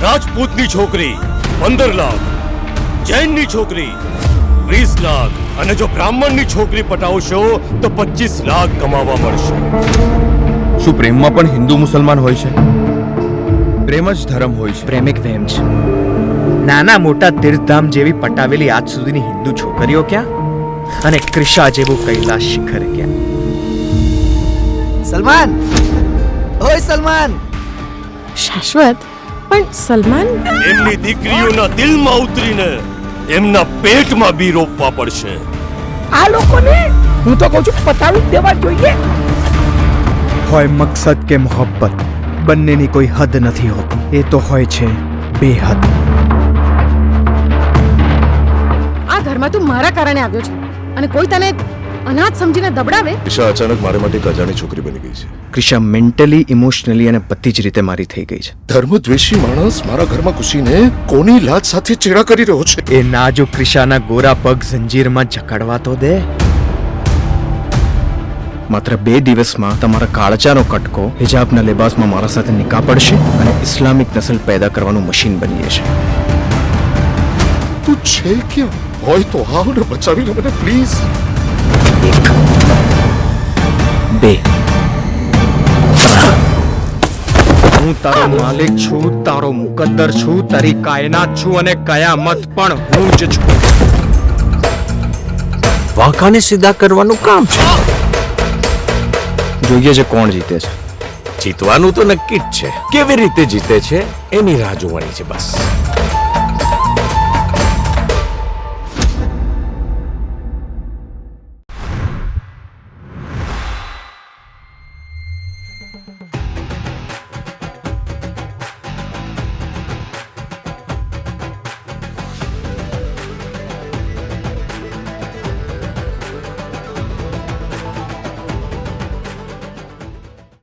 રાજપૂતની છોકરી 15 લાખ, જૈનની છોકરી 20 લાખ અને જો બ્રાહ્મણની છોકરી પટાવશો તો 25 લાખ કમાવા મળશે. શું પ્રેમમાં પણ હિન્દુ મુસલમાન હોય છે? પ્રેમ જ ધર્મ હોય છે. પ્રેમિક વહેમ છે. નાના મોટા તીર્થધામ જેવી પટાવેલી આજ સુધીની હિન્દુ છોકરીઓ ક્યાં અને ક્રિશા જેવું કૈલાશ શિખર ક્યાં? સલમાન, ઓય સલમાન. શાશ્વત, પણ સલમાન એમની દીકરીઓના દિલમાં ઉતરીને એમના પેટમાં બી રોપવા પડશે. આ લોકોને હું તો કહું છું પતાવી દેવા જોઈએ. હોય મકસદ કે મોહબ્બત, બંનેની કોઈ હદ નથી હોતી. એ તો હોય છે બેહદ. આ ઘરમાં તું મારા કારણે આવ્યો છે અને કોઈ તને અનાથ સમજીને દબડાવે. દિશા અચાનક મારા માટે એક અજાણી છોકરી બની ગઈ છે. ક્રિશા મેન્ટલી, ઇમોશનલી અને બધી જ રીતે મારી થઈ ગઈ છે. ધર્મદ્વેષી માણસ મારા ઘરમાં ઘૂસીને કોની લાજ સાથે ચેડા કરી રહ્યો છે? એ નાજુક ક્રિશાના ગોરા પગ જંજીરમાં જકડવા તો દે. માત્ર 2 દિવસમાં તમારા કાળજાનો કટકો હિજાબના લિબાસમાં મારા સાથે નિકાહ પડશે અને ઇસ્લામિક નસલ પેદા કરવાનું મશીન બની જશે. તું છે ક્યાં? હોય તો આવ ને બચાવી લે મને પ્લીઝ. 2 હું તારો માલિક છું, તારો મુકદ્દર છું, તારી કાયનાત છું અને કયામત પણ હું જ છું. વાંકાને સીધા કરવાનું કામ છે. જોઈએ છે કોણ જીતે છે. જીતવાનું તો નક્કી જ છે, કેવી રીતે જીતે છે એની રાહ જોવાની છે બસ.